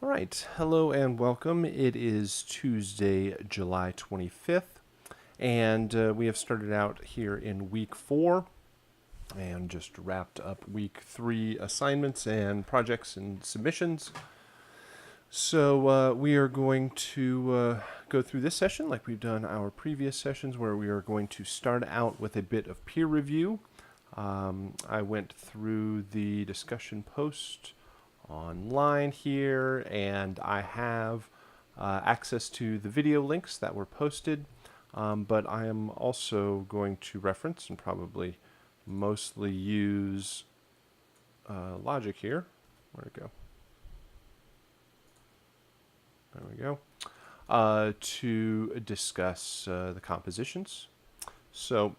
All right, hello and welcome. It is Tuesday, July 25th, and we have started out here in week 4 and just wrapped up week 3 assignments and projects and submissions. So we are going to go through this session like we've done our previous sessions, where we are going to start out with a bit of peer review. I went through the discussion post online here, and I have access to the video links that were posted, but I am also going to reference and probably mostly use logic here. Where'd it go? There we go. To discuss the compositions. So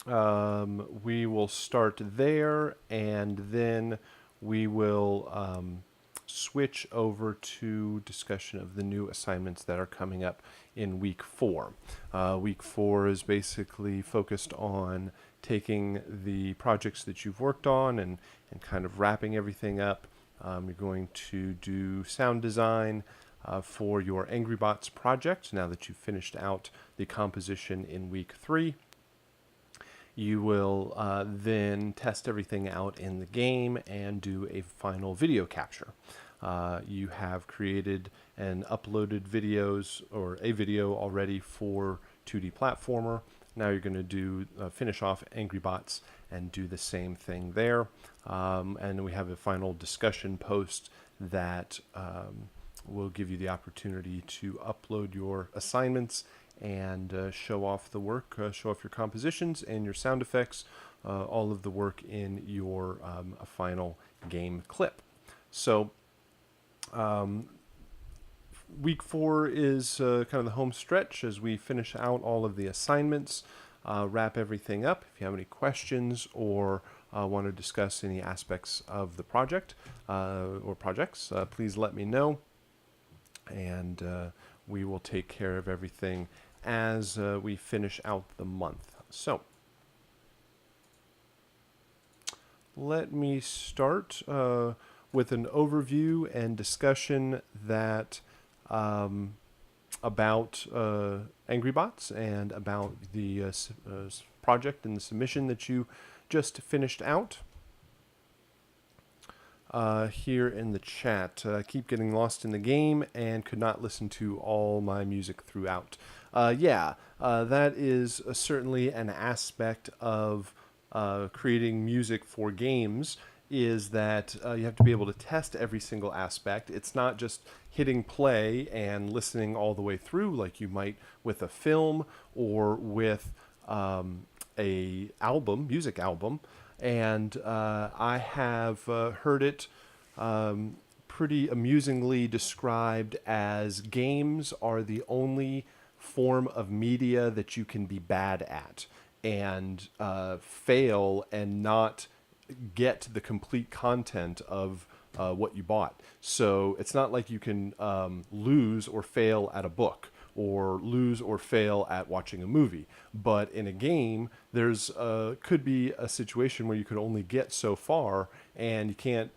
we will start there, and then we will switch over to discussion of the new assignments that are coming up in week 4. Week 4 is basically focused on taking the projects that you've worked on and kind of wrapping everything up. You're going to do sound design for your Angry Bots project now that you've finished out the composition in week 3. You will then test everything out in the game and do a final video capture. You have created and uploaded videos or a video already for 2D platformer. Now you're going to do finish off Angry Bots and do the same thing there. And we have a final discussion post that will give you the opportunity to upload your assignments and show off the work, show off your compositions and your sound effects, all of the work in your final game clip. So week 4 is kind of the home stretch as we finish out all of the assignments, wrap everything up. If you have any questions or want to discuss any aspects of the project or projects, please let me know, and we will take care of everything as we finish out the month. So let me start with an overview and discussion that about Angry Bots and about the project and the submission that you just finished out. Here in the chat, keep getting lost in the game and could not listen to all my music throughout. That is certainly an aspect of creating music for games, is that you have to be able to test every single aspect. It's not just hitting play and listening all the way through like you might with a film or with a music album. And I have heard it pretty amusingly described as games are the only form of media that you can be bad at and fail and not get the complete content of what you bought. So it's not like you can lose or fail at a book or lose or fail at watching a movie. But in a game, there's could be a situation where you could only get so far and you can't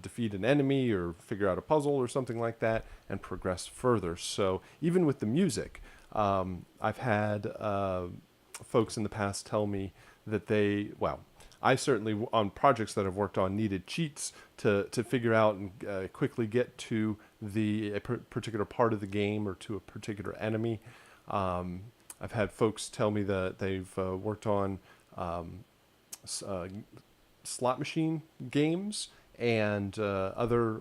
defeat an enemy or figure out a puzzle or something like that and progress further. So even with the music, I've had folks in the past tell me that I certainly, on projects that I've worked on, needed cheats to figure out and quickly get to a particular part of the game or to a particular enemy. I've had folks tell me that they've worked on slot machine games and other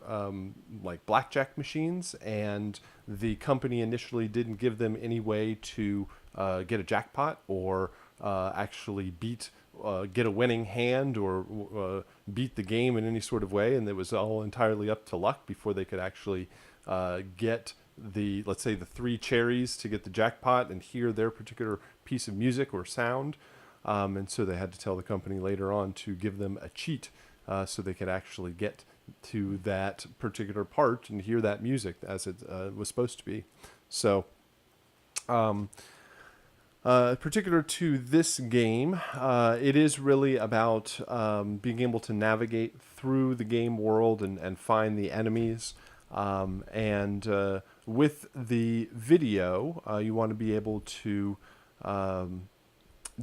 like blackjack machines, and the company initially didn't give them any way to get a jackpot or actually get a winning hand or beat the game in any sort of way, and it was all entirely up to luck before they could actually get let's say the 3 cherries to get the jackpot and hear their particular piece of music or sound. And so they had to tell the company later on to give them a cheat so they could actually get to that particular part and hear that music as it was supposed to be. So particular to this game, it is really about being able to navigate through the game world and find the enemies. And with the video, you want to be able to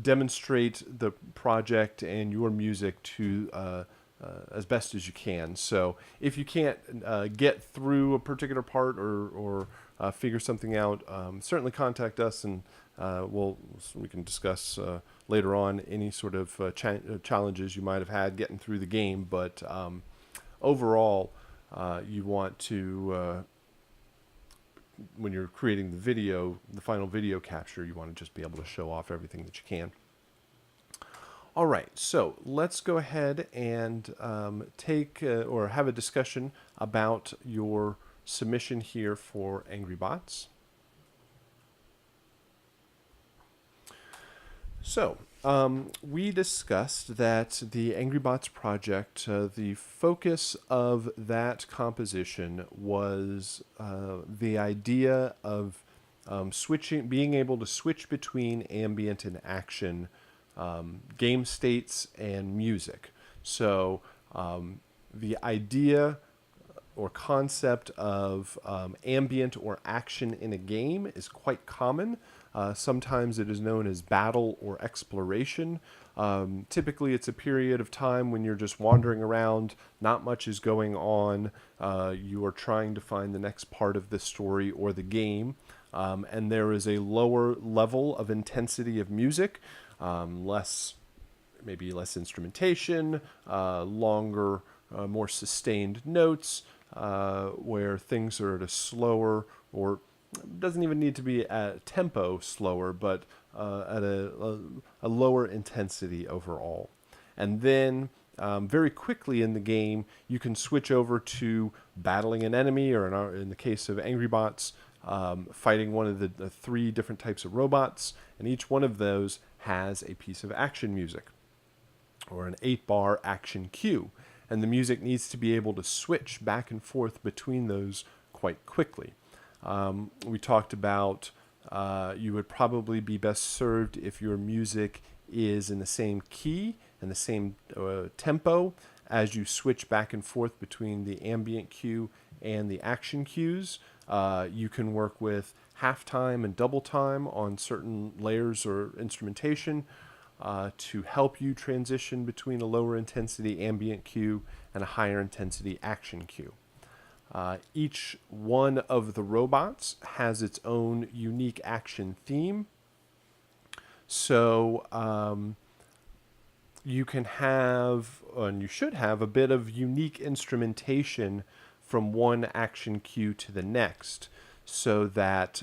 demonstrate the project and your music to as best as you can. So if you can't get through a particular part or figure something out, certainly contact us, and we can discuss later on any sort of challenges you might have had getting through the game. But overall, you want to when you're creating the video, the final video capture, you want to just be able to show off everything that you can. All right, so let's go ahead and take or have a discussion about your submission here for Angry Bots. So we discussed that the Angry Bots project, the focus of that composition was the idea of being able to switch between ambient and action game states and music. So the idea or concept of ambient or action in a game is quite common. Sometimes it is known as battle or exploration. Typically, it's a period of time when you're just wandering around, not much is going on. You are trying to find the next part of the story or the game, and there is a lower level of intensity of music, maybe less instrumentation, longer, more sustained notes, where things are at a slower, or doesn't even need to be at tempo slower, but at a lower intensity overall. And then very quickly in the game, you can switch over to battling an enemy, or in the case of Angry Bots, fighting one of the three different types of robots, and each one of those has a piece of action music, or an 8-bar action cue. And the music needs to be able to switch back and forth between those quite quickly. We talked about you would probably be best served if your music is in the same key and the same tempo as you switch back and forth between the ambient cue and the action cues. You can work with halftime and double time on certain layers or instrumentation to help you transition between a lower intensity ambient cue and a higher intensity action cue. Each one of the robots has its own unique action theme. So you can have, and you should have, a bit of unique instrumentation from one action cue to the next, so that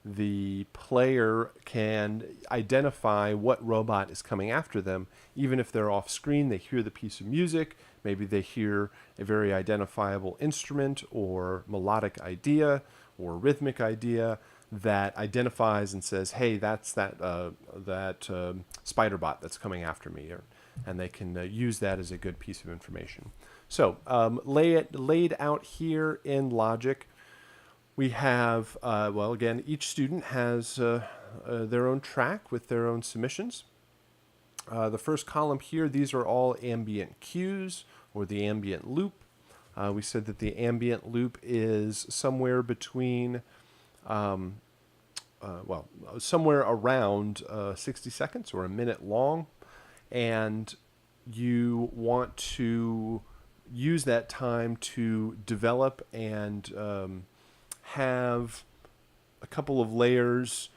the player can identify what robot is coming after them. Even if they're off screen, they hear the piece of music, maybe they hear a very identifiable instrument or melodic idea or rhythmic idea that identifies and says, hey, that's that spider bot that's coming after me, and they can use that as a good piece of information. So laid out here in Logic, we have, again, each student has their own track with their own submissions. The first column here, these are all ambient cues, or the ambient loop. We said that the ambient loop is somewhere between, somewhere around 60 seconds or a minute long, and you want to use that time to develop and have a couple of layers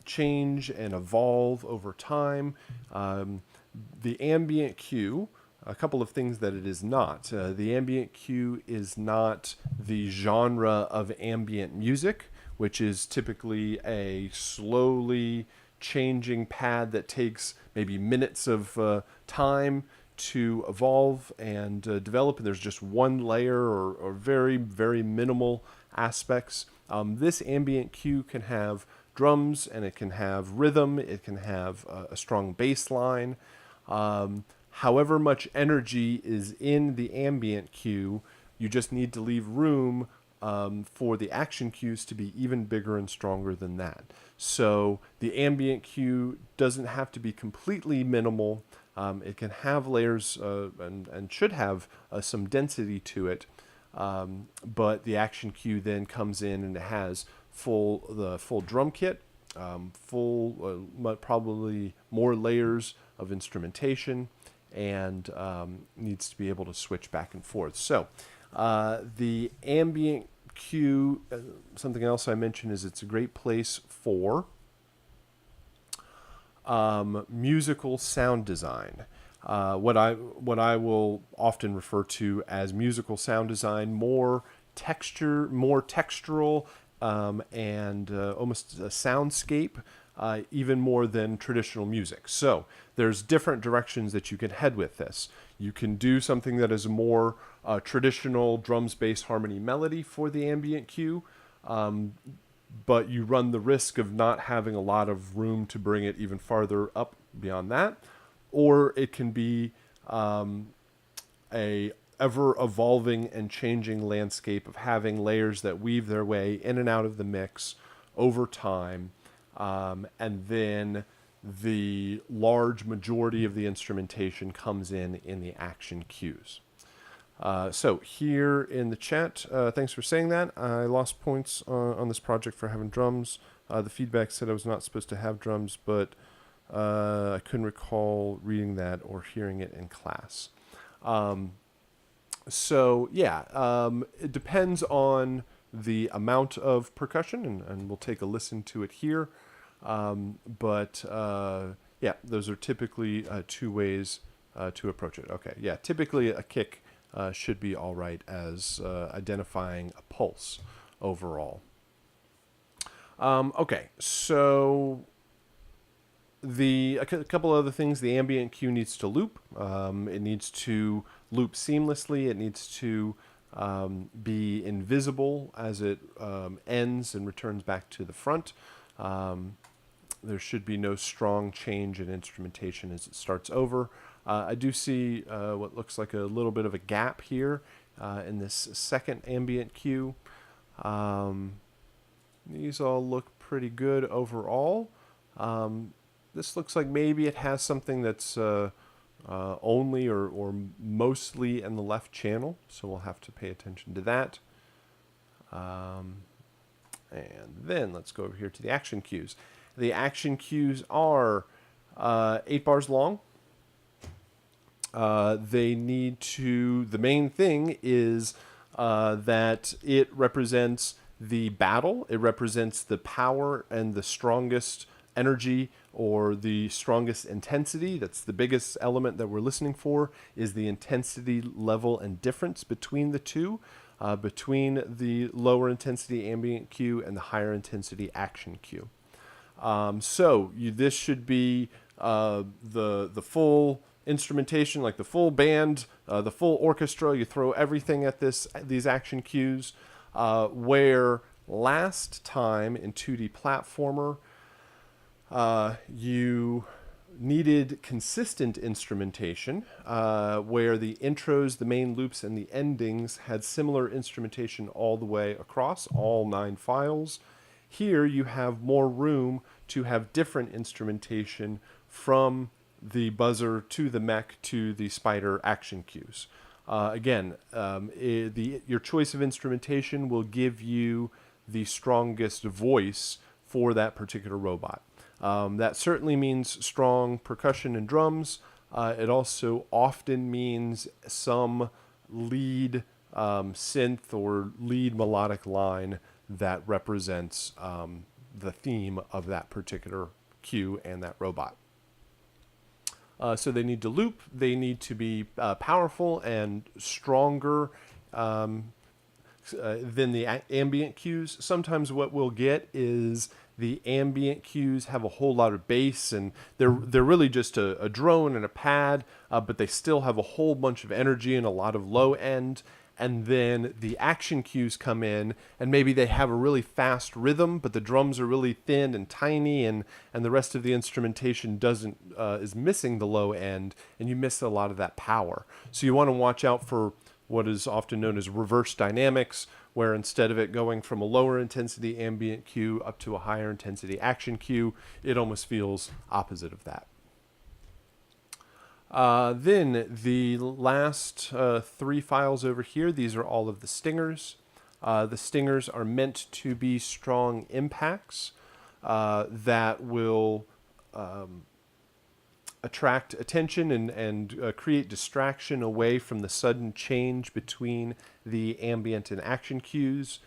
change and evolve over time. The ambient cue, a couple of things that it is not. The ambient cue is not the genre of ambient music, which is typically a slowly changing pad that takes maybe minutes of time to evolve and develop, and there's just one layer or very, very minimal aspects. This ambient cue can have drums, and it can have rhythm, it can have a strong bass line. However much energy is in the ambient cue, you just need to leave room for the action cues to be even bigger and stronger than that. So the ambient cue doesn't have to be completely minimal. It can have layers and should have some density to it. But the action cue then comes in and it has the full drum kit, probably more layers of instrumentation, and needs to be able to switch back and forth. So the ambient cue, something else I mentioned is it's a great place for musical sound design. What I will often refer to as musical sound design, more textural, and almost a soundscape, even more than traditional music. So there's different directions that you can head with this. You can do something that is more traditional drums, bass, harmony, melody for the ambient cue, but you run the risk of not having a lot of room to bring it even farther up beyond that. Or it can be a ever-evolving and changing landscape of having layers that weave their way in and out of the mix over time, and then the large majority of the instrumentation comes in the action cues. So here in the chat, thanks for saying that. I lost points on this project for having drums. The feedback said I was not supposed to have drums, but I couldn't recall reading that or hearing it in class. So yeah, it depends on the amount of percussion, and we'll take a listen to it here. But yeah, those are typically two ways to approach it. Okay, yeah, typically a kick should be all right as identifying a pulse overall. Okay, so a couple other things. The ambient cue needs to loop. It needs to loop seamlessly. It needs to be invisible as it ends and returns back to the front. There should be no strong change in instrumentation as it starts over. I do see what looks like a little bit of a gap here in this second ambient cue. These all look pretty good overall. This looks like maybe it has something that's only or mostly in the left channel, so we'll have to pay attention to that. And then let's go over here to the action cues. The action cues are 8 bars long. The main thing is that it represents the battle. It represents the power and the strongest energy or the strongest intensity. That's the biggest element that we're listening for, is the intensity level and difference between the two, between the lower intensity ambient cue and the higher intensity action cue. This should be the full instrumentation, like the full band, the full orchestra. You throw everything at these action cues, where last time in 2D platformer, you needed consistent instrumentation, where the intros, the main loops, and the endings had similar instrumentation all the way across all 9 files. Here you have more room to have different instrumentation from the buzzer to the mech to the spider action cues. Your choice of instrumentation will give you the strongest voice for that particular robot. That certainly means strong percussion and drums. It also often means some lead synth or lead melodic line that represents the theme of that particular cue and that robot. So they need to loop. They need to be powerful and stronger than the ambient cues. Sometimes what we'll get is the ambient cues have a whole lot of bass, and they're really just a drone and a pad, but they still have a whole bunch of energy and a lot of low end. And then the action cues come in, and maybe they have a really fast rhythm, but the drums are really thin and tiny, and the rest of the instrumentation is missing the low end, and you miss a lot of that power. So you want to watch out for what is often known as reverse dynamics, where instead of it going from a lower intensity ambient cue up to a higher intensity action cue, it almost feels opposite of that. Then the last three files over here, these are all of the stingers. The stingers are meant to be strong impacts that will attract attention and create distraction away from the sudden change between the ambient and action cues.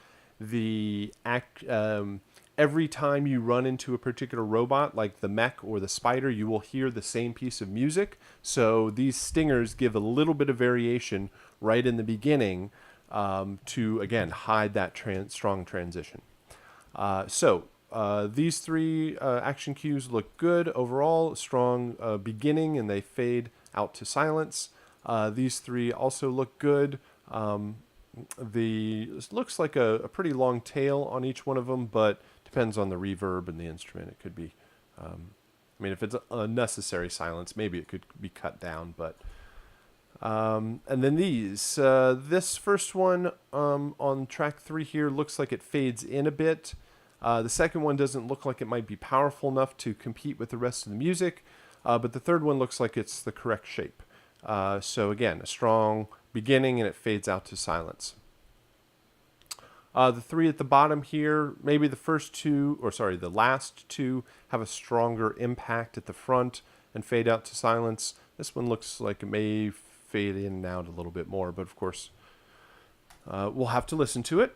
Every time you run into a particular robot, like the mech or the spider, you will hear the same piece of music. So these stingers give a little bit of variation right in the beginning to, again, hide that strong transition. These three action cues look good overall, strong beginning, and they fade out to silence. These three also look good. This looks like a pretty long tail on each one of them, but depends on the reverb and the instrument. It could be, I mean, if it's a necessary silence, maybe it could be cut down, but... and then this first one on track 3 here looks like it fades in a bit. The second one doesn't look like it might be powerful enough to compete with the rest of the music, but the third one looks like it's the correct shape. So again, a strong beginning and it fades out to silence. The three at the bottom here, maybe the last two have a stronger impact at the front and fade out to silence. This one looks like it may fade in and out a little bit more, but of course, we'll have to listen to it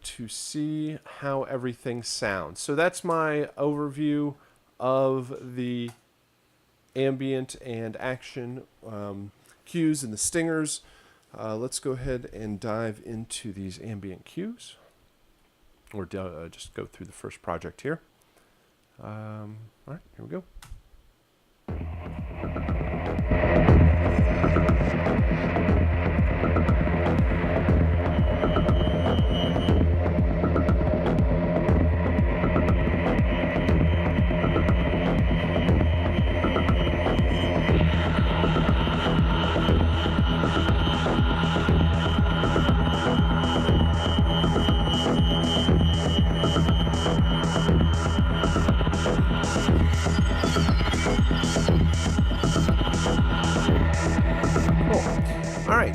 to see how everything sounds. So that's my overview of the ambient and action cues and the stingers. Let's go ahead and dive into these ambient cues, or just go through the first project here. All right, here we go.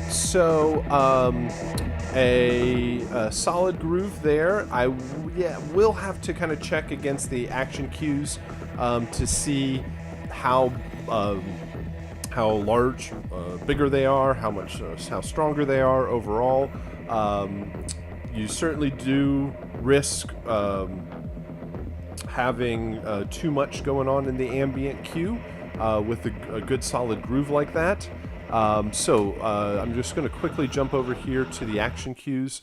So a solid groove there. I will have to kind of check against the action cues to see how large, bigger they are, how stronger they are overall. You certainly do risk having too much going on in the ambient cue with a good solid groove like that. I'm just going to quickly jump over here to the action cues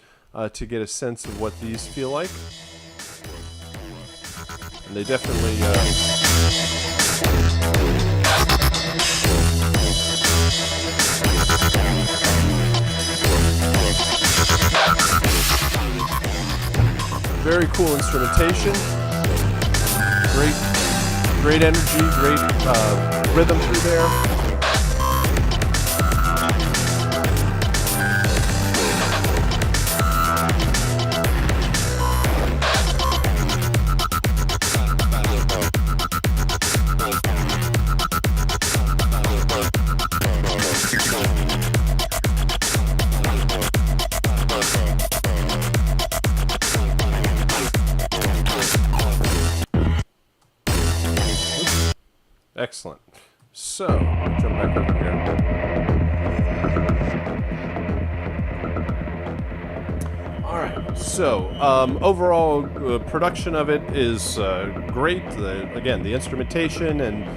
to get a sense of what these feel like. And they definitely... very cool instrumentation. Great energy, great rhythm through there. Excellent. So, jump back over here. All right. So, overall production of it is great. Again, the instrumentation and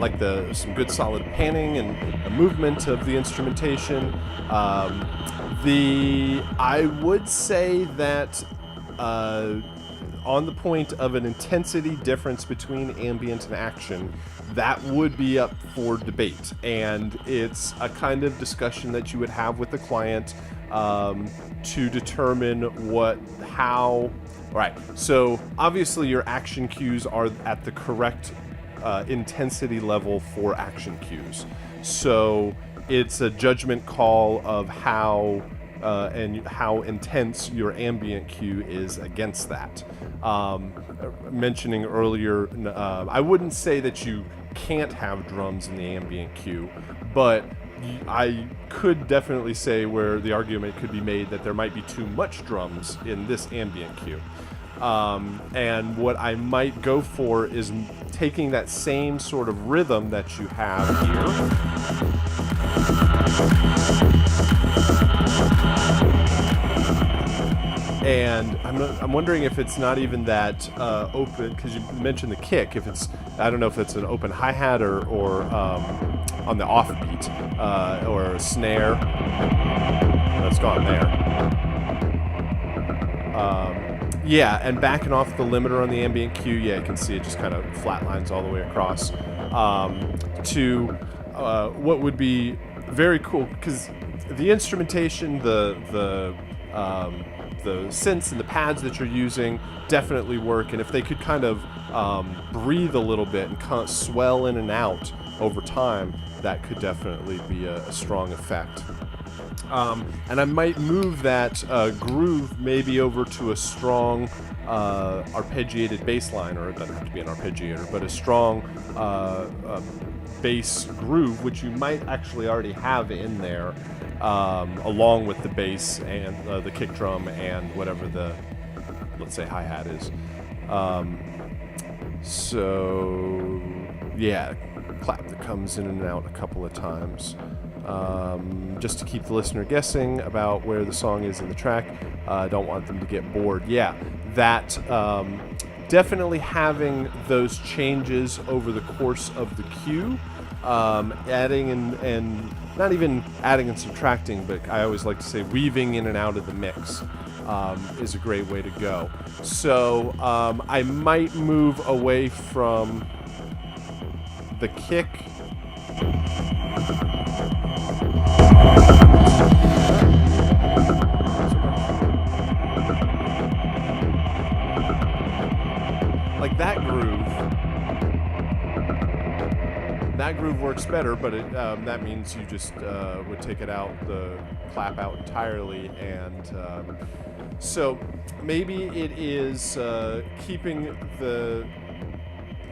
like some good solid panning and the movement of the instrumentation. I would say that on the point of an intensity difference between ambient and action, that would be up for debate, and it's a kind of discussion that you would have with the client to determine how. Right. So obviously your action cues are at the correct intensity level for action cues. So it's a judgment call of how intense your ambient cue is against that. Mentioning earlier, I wouldn't say that you can't have drums in the ambient cue, but I could definitely say where the argument could be made that there might be too much drums in this ambient cue. And what I might go for is taking that same sort of rhythm that you have here. And I'm wondering if it's not even that open, because you mentioned the kick. If it's, I don't know if it's an open hi-hat or on the offbeat or a snare. That's gone there. Yeah, and backing off the limiter on the ambient cue, yeah, you can see it just kind of flatlines all the way across to what would be very cool, because the instrumentation, the synths and the pads that you're using definitely work, and if they could kind of breathe a little bit and kind of swell in and out over time, that could definitely be a strong effect. And I might move that groove maybe over to a strong arpeggiated bass line, or it doesn't have to be an arpeggiator, but a strong bass groove, which you might actually already have in there, along with the bass and the kick drum and whatever the, let's say, hi-hat is. So, yeah, clap that comes in and out a couple of times. Just to keep the listener guessing about where the song is in the track. I don't want them to get bored. Yeah, that definitely having those changes over the course of the cue, adding and not even adding and subtracting, but I always like to say weaving in and out of the mix is a great way to go. So I might move away from the kick. Like that groove works better, but that means you just would take it out, the clap out entirely, and so maybe it is keeping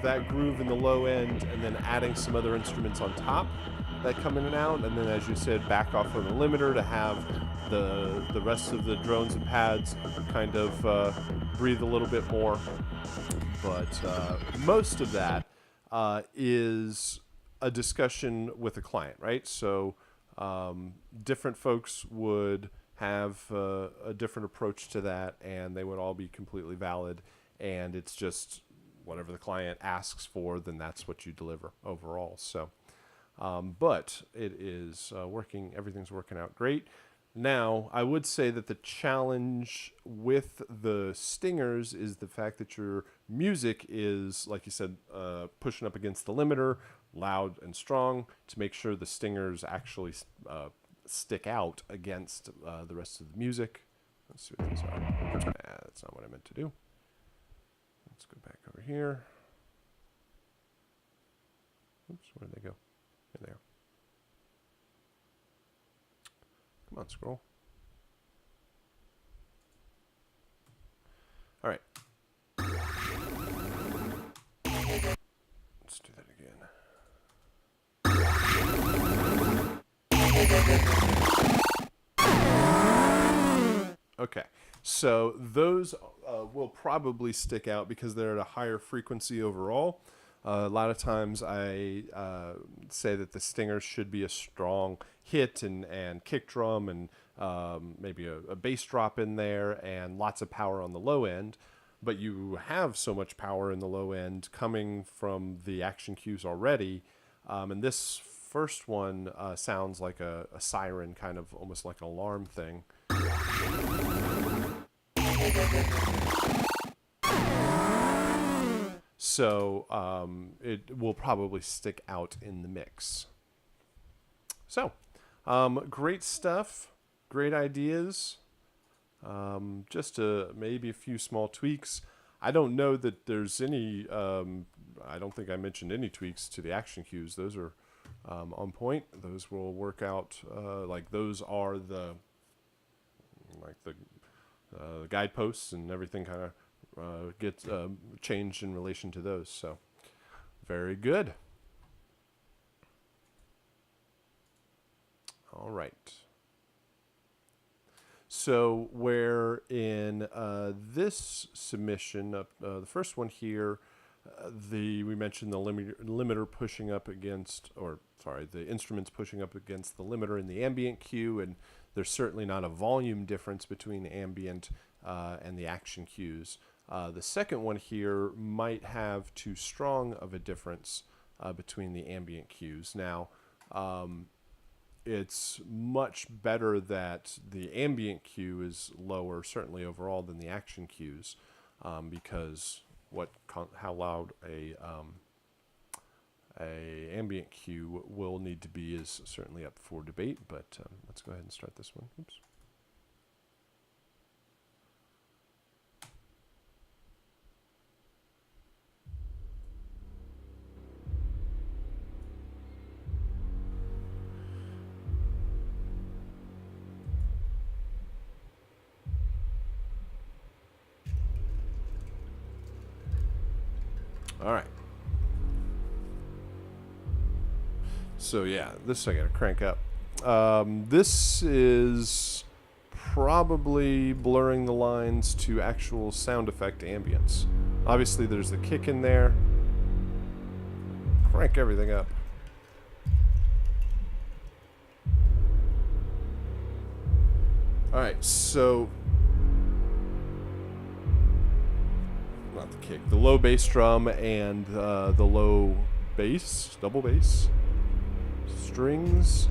that groove in the low end and then adding some other instruments on top that come in and out, and then, as you said, back off on the limiter to have the rest of the drones and pads kind of breathe a little bit more. But most of that is a discussion with a client, right? So different folks would have a different approach to that, and they would all be completely valid, and it's just whatever the client asks for, then that's what you deliver overall. So but it is working, everything's working out great. Now, I would say that the challenge with the stingers is the fact that your music is, like you said, pushing up against the limiter, loud and strong, to make sure the stingers actually stick out against the rest of the music. Let's see what these are. That's not what I meant to do. Let's go back over here. Oops, where did they go? There they are. Come on, scroll. All right. Let's do that again. Okay, so those will probably stick out because they're at a higher frequency overall. A lot of times I say that the stingers should be a strong hit and kick drum and maybe a bass drop in there and lots of power on the low end. But you have so much power in the low end coming from the action cues already. And this first one sounds like a siren, kind of almost like an alarm thing. So it will probably stick out in the mix. So great stuff, great ideas. Just maybe a few small tweaks. I don't know that there's any, I don't think I mentioned any tweaks to the action cues. Those are on point. Those will work out, like those are the guideposts, and everything kind of gets changed in relation to those. So very good. All right. So where in this submission, the first one here, we mentioned the limiter pushing up against, or sorry, the instruments pushing up against the limiter in the ambient cue, and there's certainly not a volume difference between ambient and the action cues. The second one here might have too strong of a difference between the ambient cues. Now, it's much better that the ambient cue is lower, certainly overall, than the action cues, because how loud a ambient cue will need to be is certainly up for debate. But let's go ahead and start this one. Oops. All right. So yeah, this I gotta crank up. This is probably blurring the lines to actual sound effect ambience. Obviously there's the kick in there. Crank everything up. All right, so not the kick, the low bass drum and the low bass, double bass strings.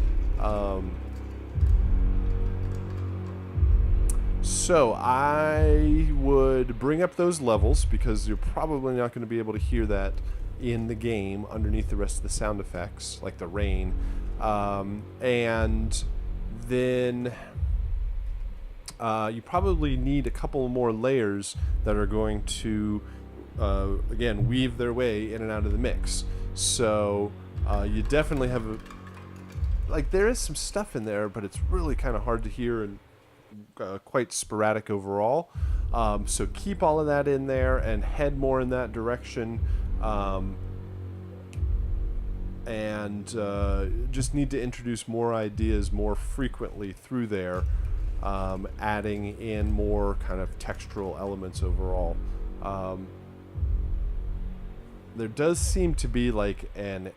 So I would bring up those levels because you're probably not going to be able to hear that in the game underneath the rest of the sound effects, like the rain. And then you probably need a couple more layers that are going to, again, weave their way in and out of the mix. So you definitely have there is some stuff in there, but it's really kind of hard to hear and quite sporadic overall. So keep all of that in there and head more in that direction. And just need to introduce more ideas more frequently through there, adding in more kind of textural elements overall. There does seem to be like an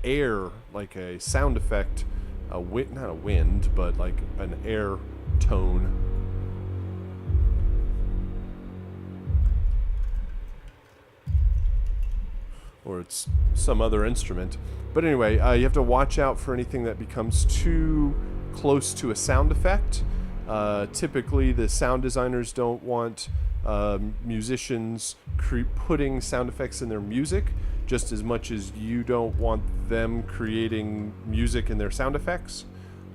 air, like a sound effect, not a wind, but like an air tone. Or it's some other instrument. But anyway, you have to watch out for anything that becomes too close to a sound effect. Typically, the sound designers don't want musicians putting sound effects in their music, just as much as you don't want them creating music in their sound effects.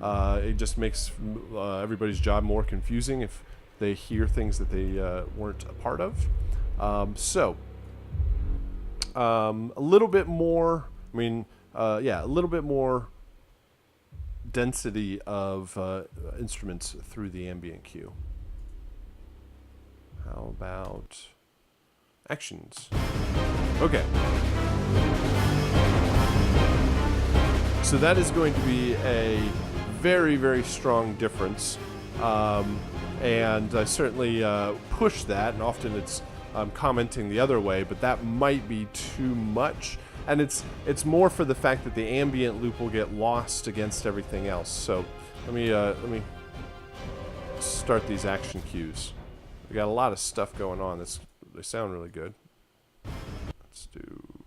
It just makes everybody's job more confusing if they hear things that they weren't a part of. So a little bit more, a little bit more density of instruments through the ambient cue. How about actions? Okay. So that is going to be a very, very strong difference. And I certainly push that, and often it's commenting the other way, but that might be too much. And it's more for the fact that the ambient loop will get lost against everything else. So let me start these action cues. We got a lot of stuff going on. They sound really good. Let's do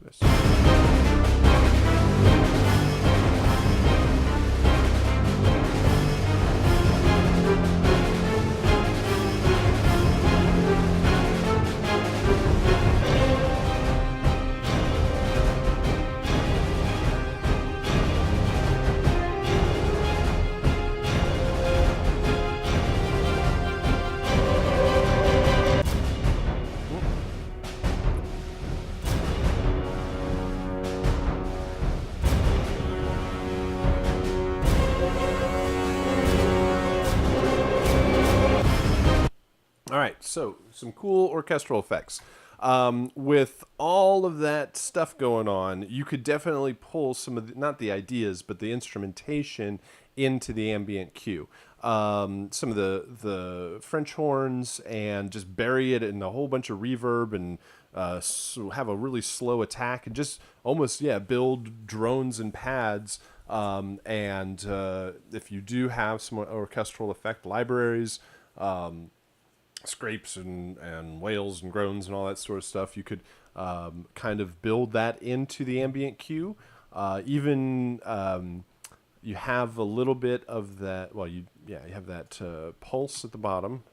this. All right, so some cool orchestral effects. With all of that stuff going on, you could definitely pull some of the, not the ideas, but the instrumentation into the ambient cue. Some of the French horns, and just bury it in a whole bunch of reverb, and have a really slow attack, and just almost, yeah, build drones and pads. And if you do have some orchestral effect libraries, scrapes and wails and groans and all that sort of stuff, you could kind of build that into the ambient cue. Even you have a little bit of that. Well, you have that pulse at the bottom,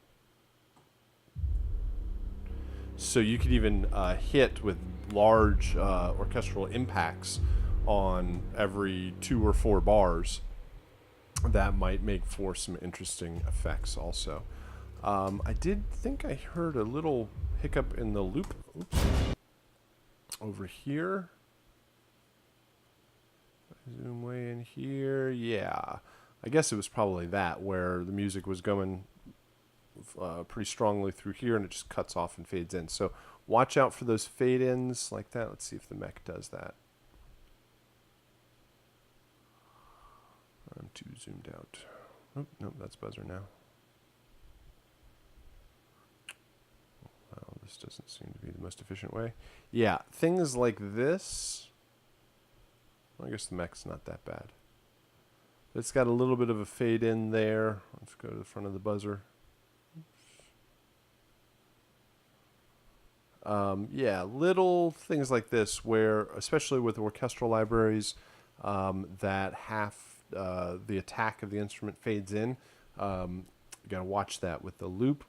so you could even hit with large orchestral impacts on every 2 or 4 bars. That might make for some interesting effects also. I did think I heard a little hiccup in the loop. Oops. Over here. Zoom way in here. Yeah. I guess it was probably that, where the music was going pretty strongly through here, and it just cuts off and fades in. So watch out for those fade-ins like that. Let's see if the mech does that. I'm too zoomed out. Oh, nope, that's buzzer now. Well, this doesn't seem to be the most efficient way. Yeah, things like this. Well, I guess the mech's not that bad. It's got a little bit of a fade in there. Let's go to the front of the buzzer. Yeah, little things like this where, especially with orchestral libraries, that half the attack of the instrument fades in. You got to watch that with the loop.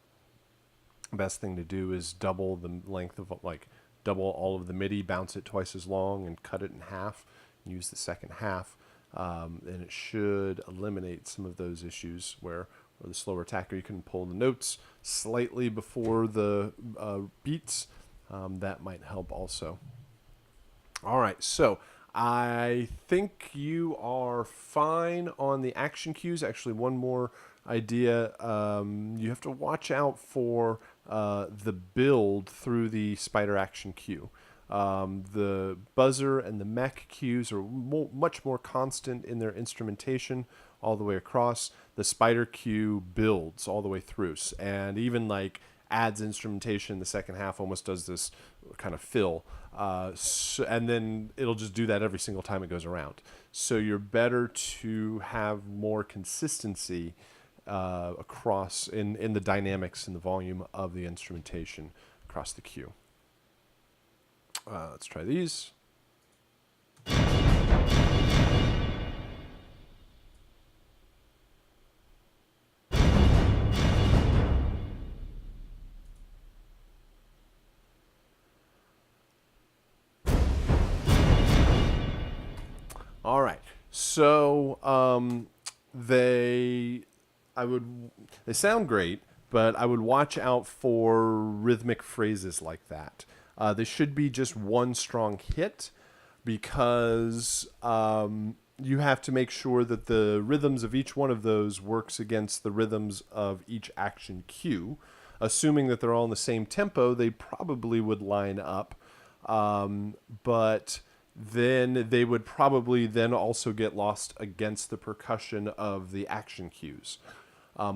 Best thing to do is double the length of, like, double all of the MIDI, bounce it twice as long, and cut it in half. And use the second half, and it should eliminate some of those issues where the slower attacker, you can pull the notes slightly before the beats. That might help also. All right, so I think you are fine on the action cues. Actually, one more idea. You have to watch out for the build through the spider action cue. The buzzer and the mech cues are much more constant in their instrumentation all the way across. The spider cue builds all the way through, and even like adds instrumentation in the second half, almost does this kind of fill. And then it'll just do that every single time it goes around. So you're better to have more consistency across in the dynamics and the volume of the instrumentation across the cue. Let's try these. All right. So they sound great, but I would watch out for rhythmic phrases like that. They should be just one strong hit, because you have to make sure that the rhythms of each one of those works against the rhythms of each action cue. Assuming that they're all in the same tempo, they probably would line up, but then they would probably then also get lost against the percussion of the action cues.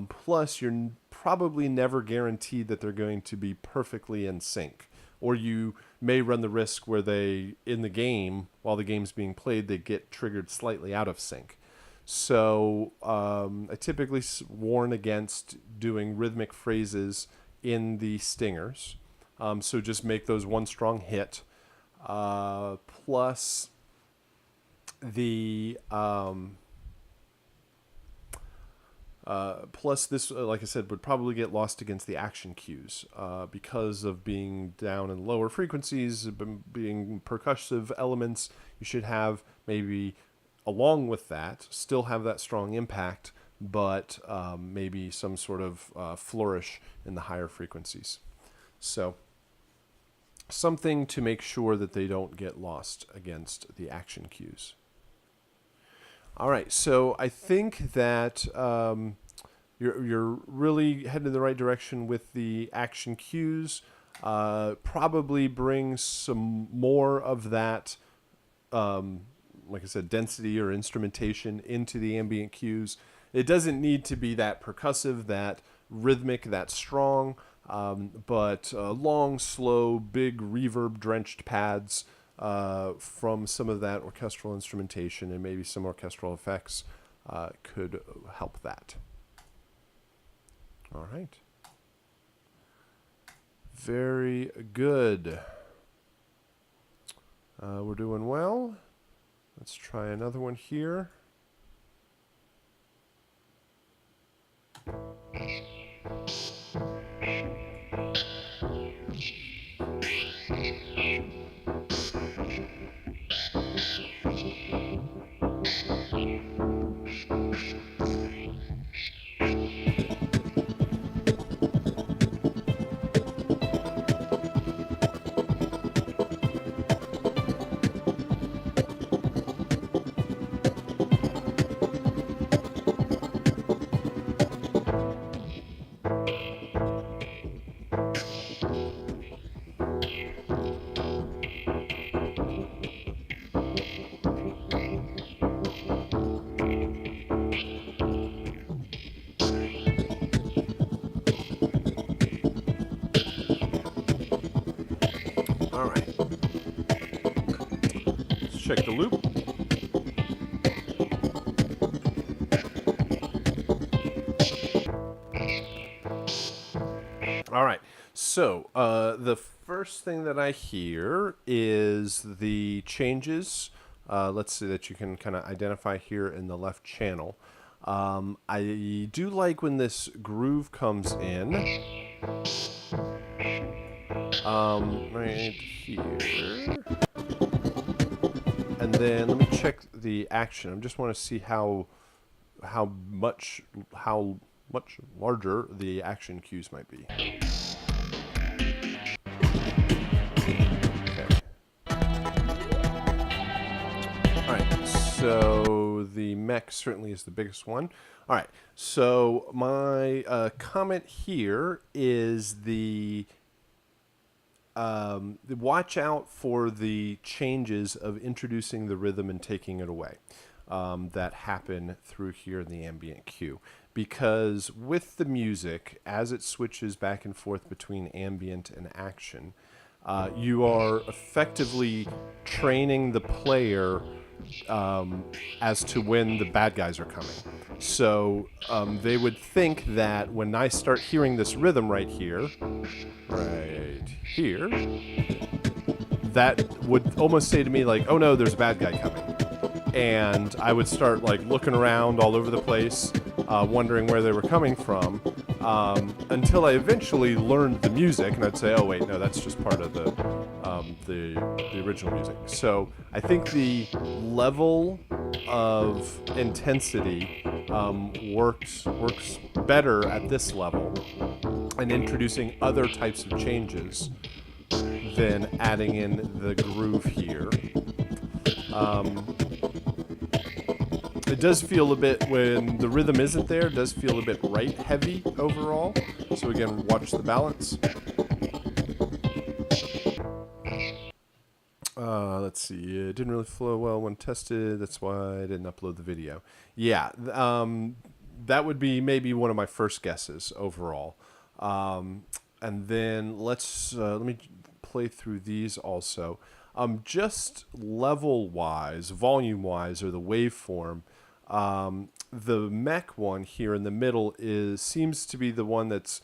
Plus, you're probably never guaranteed that they're going to be perfectly in sync. Or you may run the risk where they, in the game, while the game's being played, they get triggered slightly out of sync. So I typically warn against doing rhythmic phrases in the stingers. So just make those one strong hit. Plus the plus this, like I said, would probably get lost against the action cues because of being down in lower frequencies, being percussive elements. You should have maybe, along with that, still have that strong impact, but maybe some sort of flourish in the higher frequencies. So something to make sure that they don't get lost against the action cues. All right, so I think that you're really heading in the right direction with the action cues. probably brings some more of that, like I said, density or instrumentation into the ambient cues. It doesn't need to be that percussive, that rhythmic, that strong, but long, slow, big reverb-drenched pads from some of that orchestral instrumentation and maybe some orchestral effects could help that. All right. Very good. We're doing well. Let's try another one here. All right. Let's check the loop. All right. So the first thing that I hear is the changes. Let's see that you can kind of identify here in the left channel. I do like when this groove comes in. Right here. And then let me check the action. I just want to see how much larger the action cues might be. Okay. All right. So the mech certainly is the biggest one. All right. So my comment here is the watch out for the changes of introducing the rhythm and taking it away that happen through here in the ambient cue. Because with the music, as it switches back and forth between ambient and action, you are effectively training the player as to when the bad guys are coming. So they would think that when I start hearing this rhythm right here, that would almost say to me like, oh no, there's a bad guy coming. And I would start like looking around all over the place, wondering where they were coming from, until I eventually learned the music, and I'd say, oh wait, no, that's just part of the original music. So I think the level of intensity works better at this level, and introducing other types of changes than adding in the groove here. It does feel a bit, when the rhythm isn't there, it does feel a bit right heavy overall. So again, watch the balance. Let's see, it didn't really flow well when tested. That's why I didn't upload the video. Yeah, that would be maybe one of my first guesses overall. And then let me play through these also. Just level-wise, volume-wise, or the waveform, the mech one here in the middle seems to be the one that's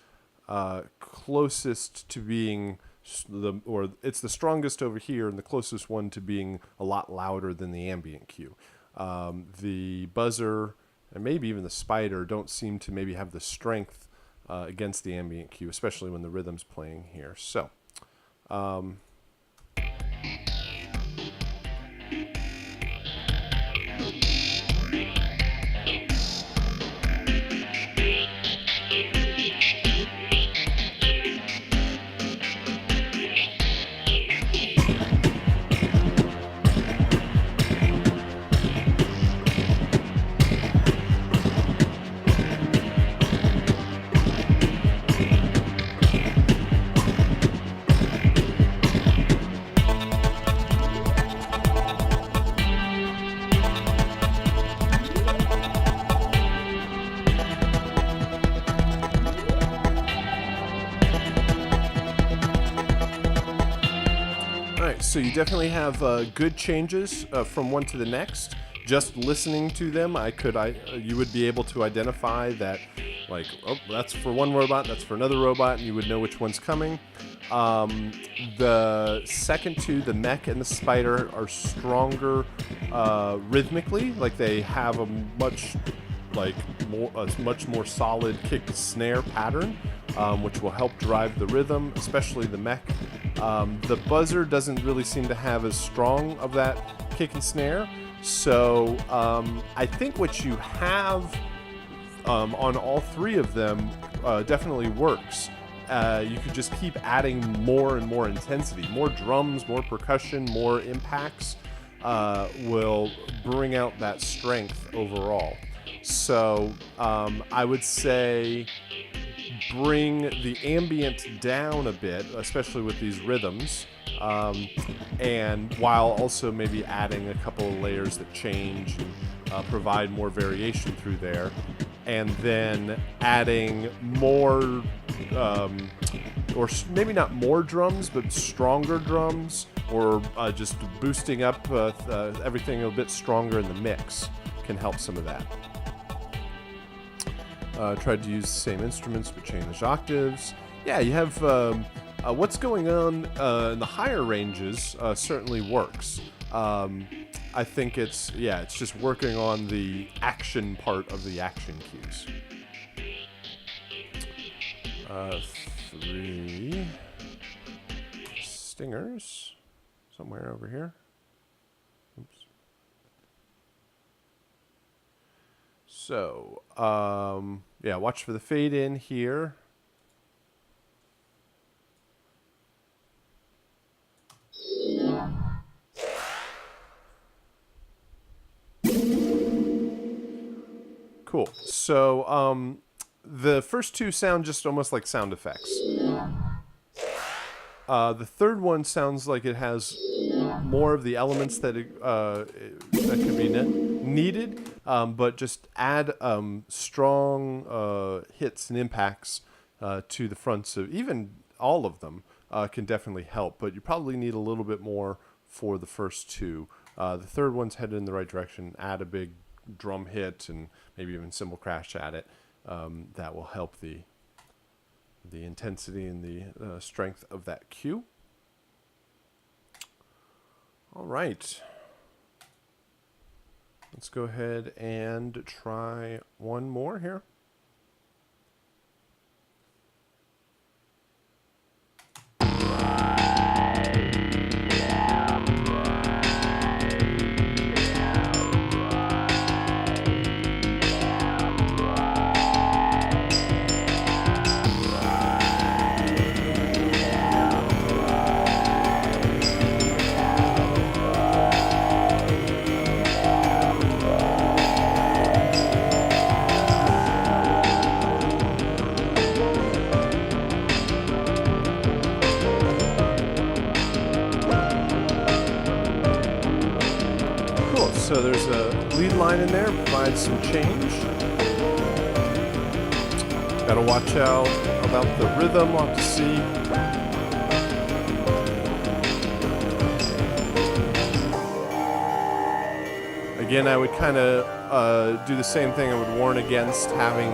closest to being it's the strongest over here and the closest one to being a lot louder than the ambient cue. The buzzer and maybe even the spider don't seem to maybe have the strength against the ambient cue, especially when the rhythm's playing here. So. So you definitely have good changes from one to the next. Just listening to them, you would be able to identify that, like, oh, that's for one robot, that's for another robot, and you would know which one's coming. The second two, the mech and the spider, are stronger rhythmically. Like, they have a much more solid kick snare pattern, which will help drive the rhythm, especially the mech. The buzzer doesn't really seem to have as strong of that kick and snare. So I think what you have on all three of them definitely works. You could just keep adding more and more intensity. More drums, more percussion, more impacts will bring out that strength overall. So I would say bring the ambient down a bit, especially with these rhythms, and while also maybe adding a couple of layers that change and provide more variation through there, and then adding more, or maybe not more drums, but stronger drums, or just boosting up everything a bit stronger in the mix can help some of that. Tried to use the same instruments but changed octaves. Yeah, you have what's going on in the higher ranges certainly works. I think it's just working on the action part of the action cues. 3 stingers somewhere over here. Oops. So, watch for the fade in here. Cool. So, the first two sound just almost like sound effects. The third one sounds like it has more of the elements that could be needed, but just add strong hits and impacts to the fronts of even all of them can definitely help. But you probably need a little bit more for the first two. The third one's headed in the right direction. Add a big drum hit and maybe even cymbal crash at it. That will help the intensity and the strength of that cue. All right. Let's go ahead and try one more here. So there's a lead line in there, provides some change. Got to watch out about the rhythm, we'll have to see. Again, I would kind of do the same thing. I would warn against having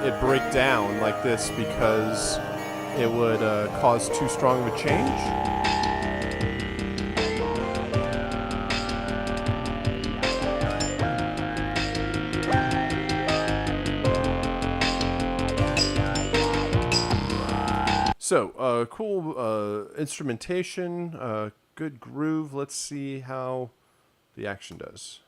it break down like this because it would cause too strong of a change. So, cool instrumentation, good groove. Let's see how the action does.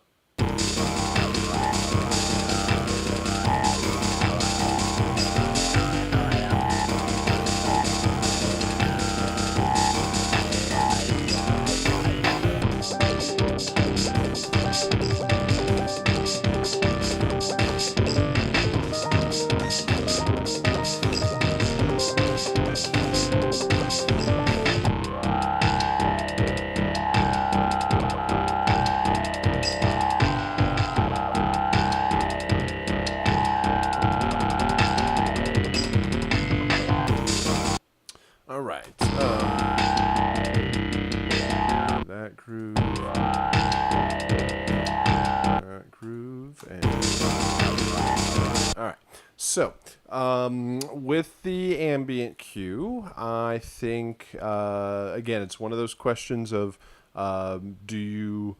All right. So, with the ambient cue, I think, again, it's one of those questions of do you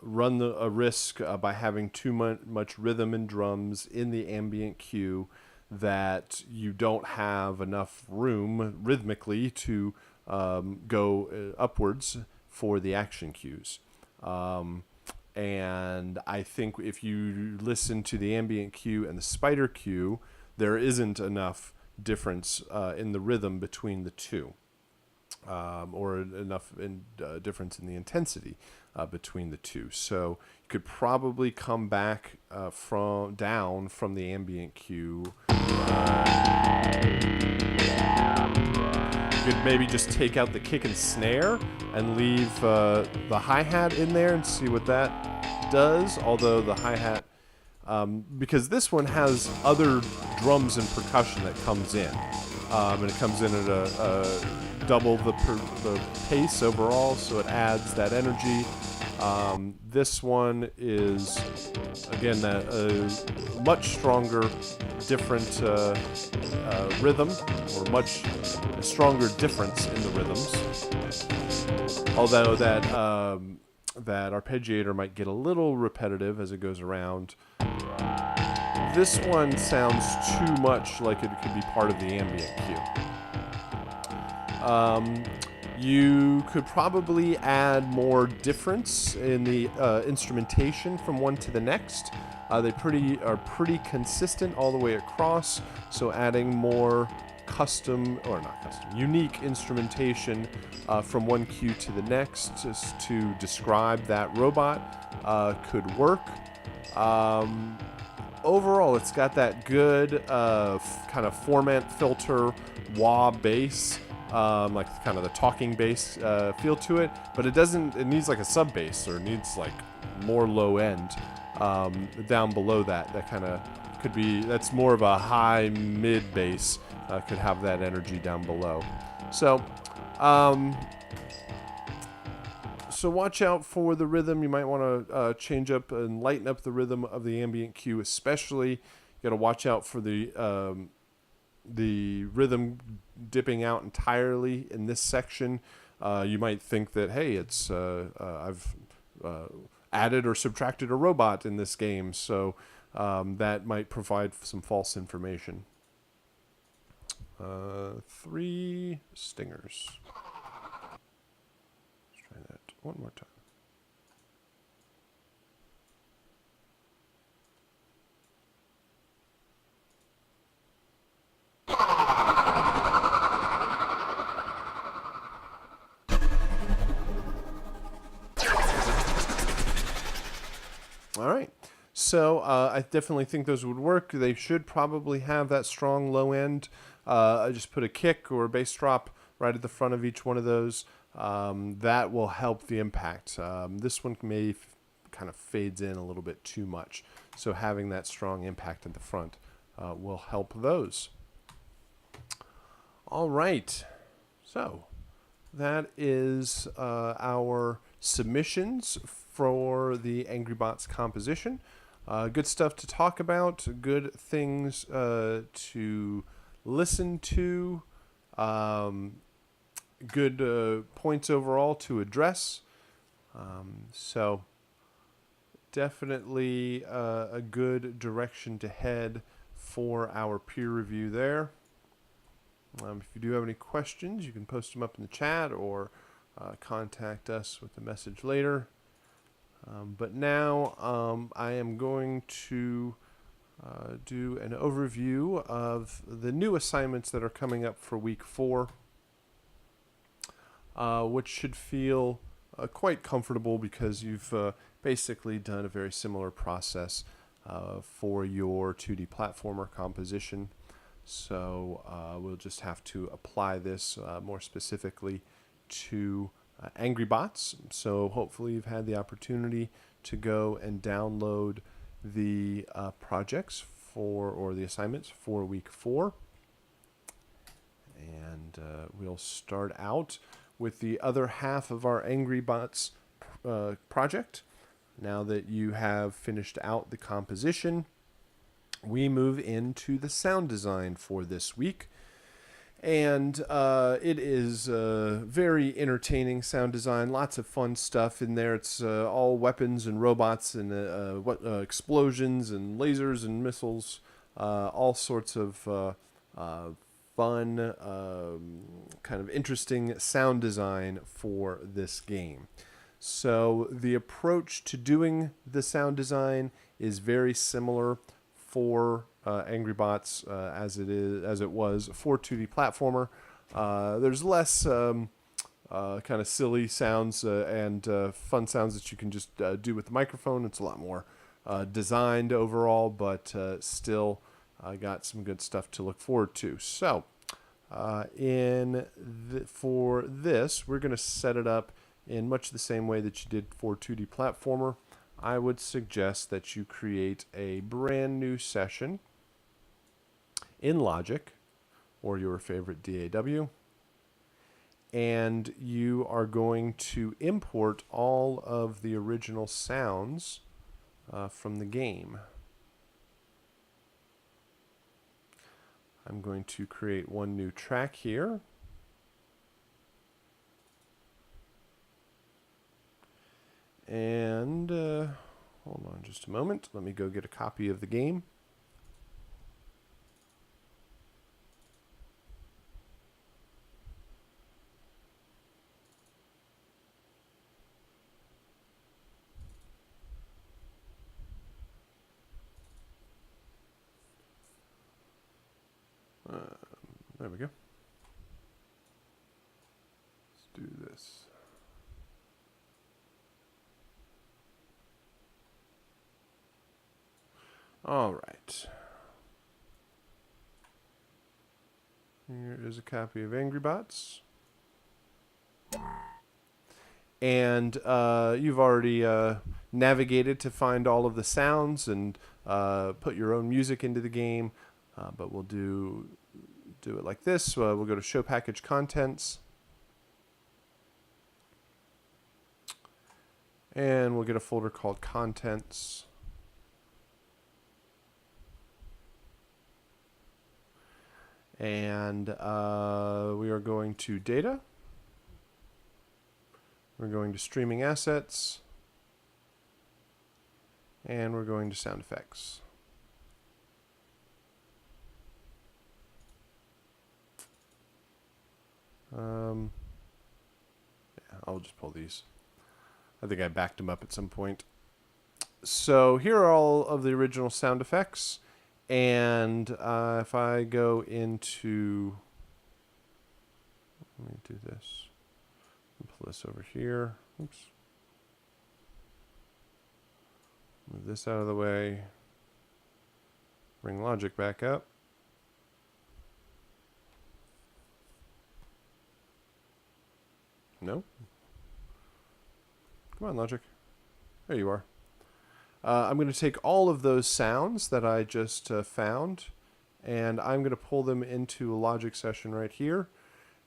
run a risk by having too much rhythm and drums in the ambient cue that you don't have enough room rhythmically to go upwards for the action cues. And I think if you listen to the ambient cue and the spider cue, there isn't enough difference in the rhythm between the two, or enough difference in the intensity between the two. So you could probably come back down from the ambient cue. You could maybe just take out the kick and snare and leave the hi-hat in there and see what that does. Although the hi-hat, because this one has other drums and percussion that comes in, and it comes in at a double the pace overall, so it adds that energy. This one is, again, a much stronger, different rhythm, or much stronger difference in the rhythms. Although that arpeggiator might get a little repetitive as it goes around. This one sounds too much like it could be part of the ambient cue. You could probably add more difference in the instrumentation from one to the next. They are pretty consistent all the way across. So adding more unique instrumentation from one cue to the next just to describe that robot could work. Overall, it's got that good kind of format filter wah bass. Like kind of the talking bass feel to it, but it needs like a sub bass, or needs like more low end down below that. That kind of could be, that's more of a high mid bass, could have that energy down below. So watch out for the rhythm. You might want to change up and lighten up the rhythm of the ambient cue, especially. You got to watch out for the rhythm dipping out entirely in this section. You might think that, hey, it's I've added or subtracted a robot in this game, so that might provide some false information. 3 stingers. Let's try that one more time. All right. So I definitely think those would work. They should probably have that strong low end. I just put a kick or a bass drop right at the front of each one of those. That will help the impact. This one may kind of fades in a little bit too much. So having that strong impact at the front will help those. All right. So that is our submissions for the Angry Bots composition. Good stuff to talk about, good things to listen to, good points overall to address. So definitely a good direction to head for our peer review there. If you do have any questions, you can post them up in the chat or contact us with a message later. But now I am going to do an overview of the new assignments that are coming up for week 4, which should feel quite comfortable because you've basically done a very similar process for your 2D platformer composition. So we'll just have to apply this more specifically to Angry Bots. So hopefully you've had the opportunity to go and download the projects or the assignments for week 4. And we'll start out with the other half of our Angry Bots project. Now that you have finished out the composition, we move into the sound design for this week. And it is very entertaining sound design. Lots of fun stuff in there. It's all weapons and robots and explosions and lasers and missiles. All sorts of fun, kind of interesting sound design for this game. So the approach to doing the sound design is very similar for Angry Bots as it was for 2D platformer. There's less kind of silly sounds and fun sounds that you can just do with the microphone. It's a lot more designed overall, but still got some good stuff to look forward to. So for this, we're going to set it up in much the same way that you did for 2D platformer. I would suggest that you create a brand new session in Logic or your favorite DAW, and you are going to import all of the original sounds from the game. I'm going to create one new track here. And hold on just a moment. Let me go get a copy of the game. There we go. Let's do this. All right. Here is a copy of Angry Bots. And you've already navigated to find all of the sounds and put your own music into the game. But we'll do it like this. We'll go to Show Package Contents. And we'll get a folder called Contents. And we are going to Data. We're going to Streaming Assets. And we're going to Sound Effects. Yeah, I'll just pull these. I think I backed them up at some point. So here are all of the original sound effects. And if I go into, let me do this. Pull this over here. Oops. Move this out of the way. Bring Logic back up. No? Come on, Logic. There you are. I'm going to take all of those sounds that I just found, and I'm going to pull them into a Logic session right here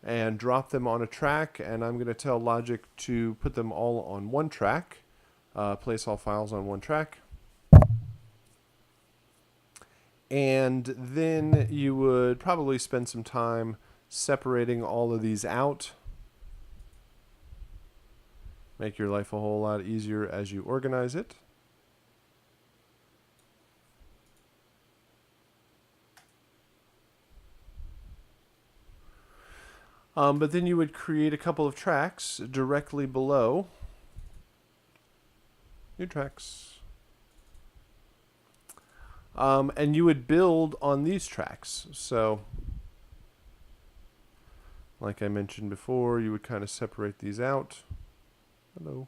and drop them on a track, and I'm going to tell Logic to put them all on one track, place all files on one track. And then you would probably spend some time separating all of these out. Make your life a whole lot easier as you organize it. But then you would create a couple of tracks directly below. New tracks. And you would build on these tracks. So, like I mentioned before, you would kind of separate these out. Hello.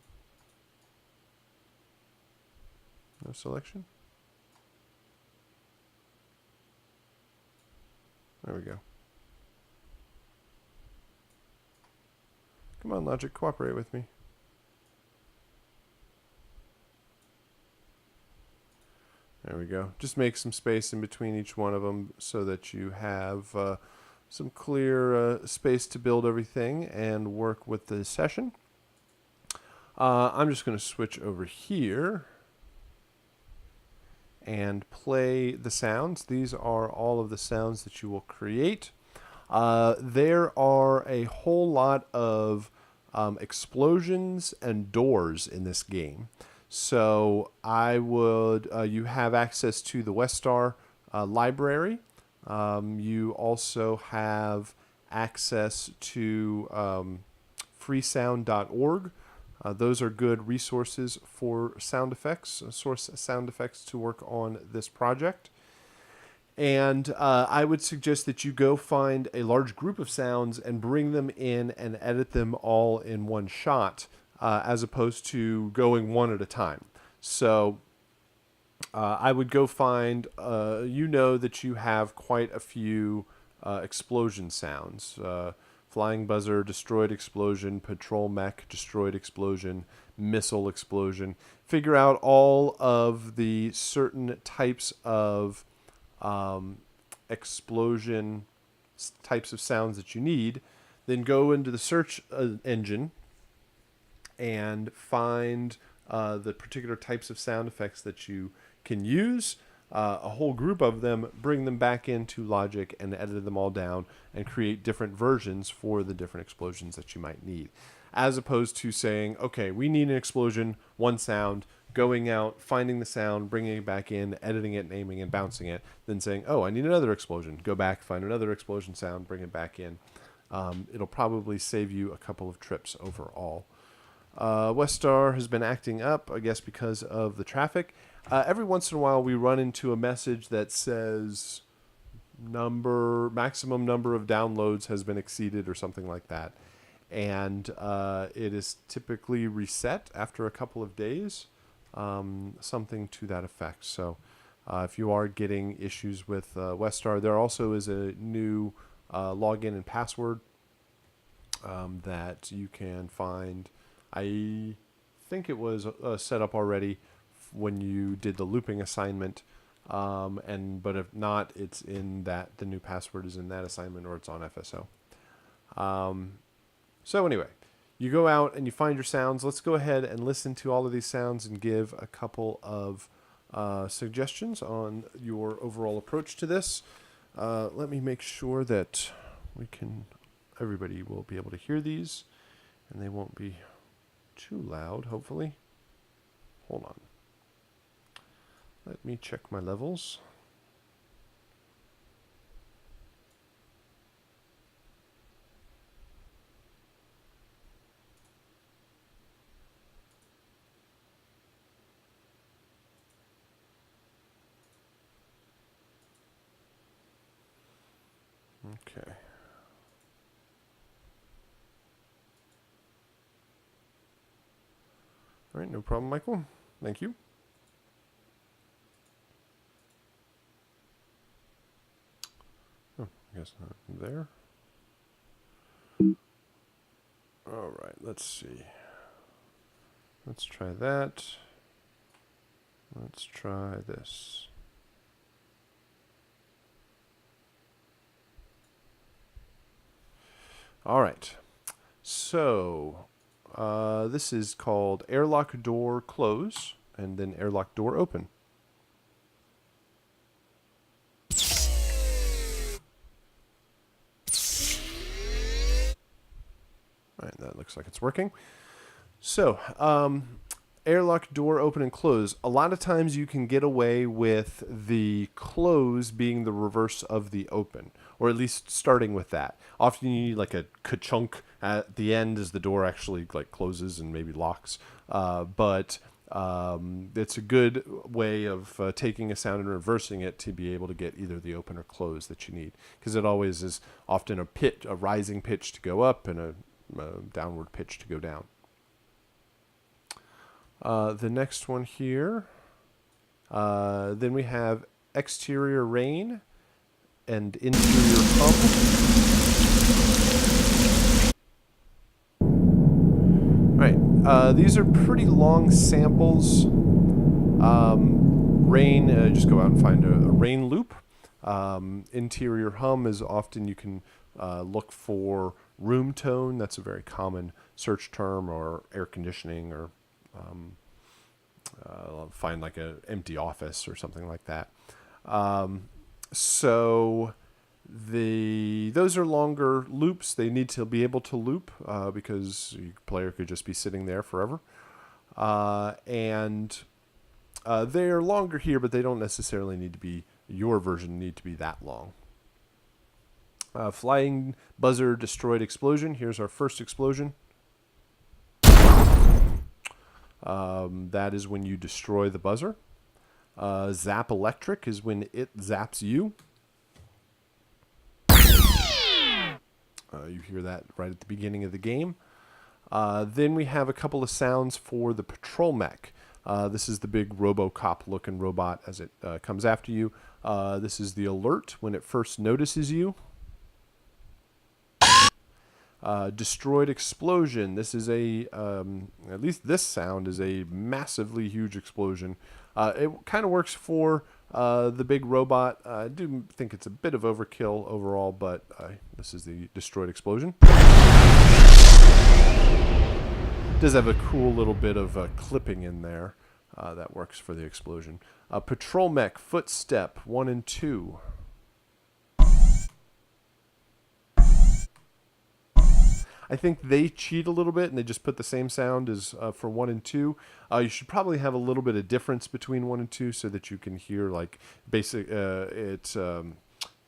No selection? There we go. Come on, Logic, cooperate with me. There we go. Just make some space in between each one of them so that you have some clear space to build everything and work with the session. I'm just going to switch over here. and play the sounds. These are all of the sounds that you will create. There are a whole lot of explosions and doors in this game. So I would, you have access to the Westar library. You also have access to freesound.org. Those are good resources for sound effects, source sound effects to work on this project. And I would suggest that you go find a large group of sounds and bring them in and edit them all in one shot, as opposed to going one at a time. So I would go find, you know that you have quite a few explosion sounds. Flying buzzer, destroyed explosion, patrol mech, destroyed explosion, missile explosion. Figure out all of the certain types of explosion types of sounds that you need. Then go into the search engine and find the particular types of sound effects that you can use. A whole group of them, bring them back into Logic and edit them all down and create different versions for the different explosions that you might need. As opposed to saying, okay, we need an explosion, one sound, going out, finding the sound, bringing it back in, editing it, naming and bouncing it, then saying, oh, I need another explosion. Go back, find another explosion sound, bring it back in. It'll probably save you a couple of trips overall. Westar has been acting up, I guess, because of the traffic. Every once in a while, we run into a message that says maximum number of downloads has been exceeded or something like that. And it is typically reset after a couple of days, something to that effect. So if you are getting issues with Westar, there also is a new login and password that you can find. I think it was set up already when you did the looping assignment, but if not, it's in that the new password is in that assignment or it's on FSO. So anyway, you go out and you find your sounds. Let's go ahead and listen to all of these sounds and give a couple of suggestions on your overall approach to this. Let me make sure that everybody will be able to hear these and they won't be too loud, hopefully. Hold on. Let me check my levels. Okay. All right, no problem, Michael. Thank you. Oh, I guess not there. All right, let's see. Let's try that. Let's try this. All right. So this is called airlock door close and then airlock door open. All right, that looks like it's working. So airlock door open and close. A lot of times you can get away with the close being the reverse of the open, or at least starting with that. Often you need like a ka-chunk at the end as the door actually like closes and maybe locks. But it's a good way of taking a sound and reversing it to be able to get either the open or close that you need, because it always is often a rising pitch to go up and a downward pitch to go down. The next one here, then we have exterior rain and interior hum. Right, these are pretty long samples. Rain, just go out and find a rain loop. Interior hum is often you can look for room tone. That's a very common search term, or air conditioning, or find like an empty office or something like that. So those are longer loops. They need to be able to loop because your player could just be sitting there forever. And they're longer here, but they don't necessarily need to be, your version need to be that long. Flying buzzer destroyed explosion. Here's our first explosion. That is when you destroy the buzzer. Zap electric is when it zaps you. You hear that right at the beginning of the game. Then we have a couple of sounds for the patrol mech. This is the big RoboCop-looking robot as it comes after you. This is the alert when it first notices you. Destroyed explosion. This is at least this sound is a massively huge explosion. It kind of works for the big robot. I do think it's a bit of overkill overall, but this is the destroyed explosion. It does have a cool little bit of clipping in there that works for the explosion. Patrol mech footstep 1 and 2. I think they cheat a little bit and they just put the same sound as for 1 and 2. You should probably have a little bit of difference between 1 and 2 so that you can hear like basic. It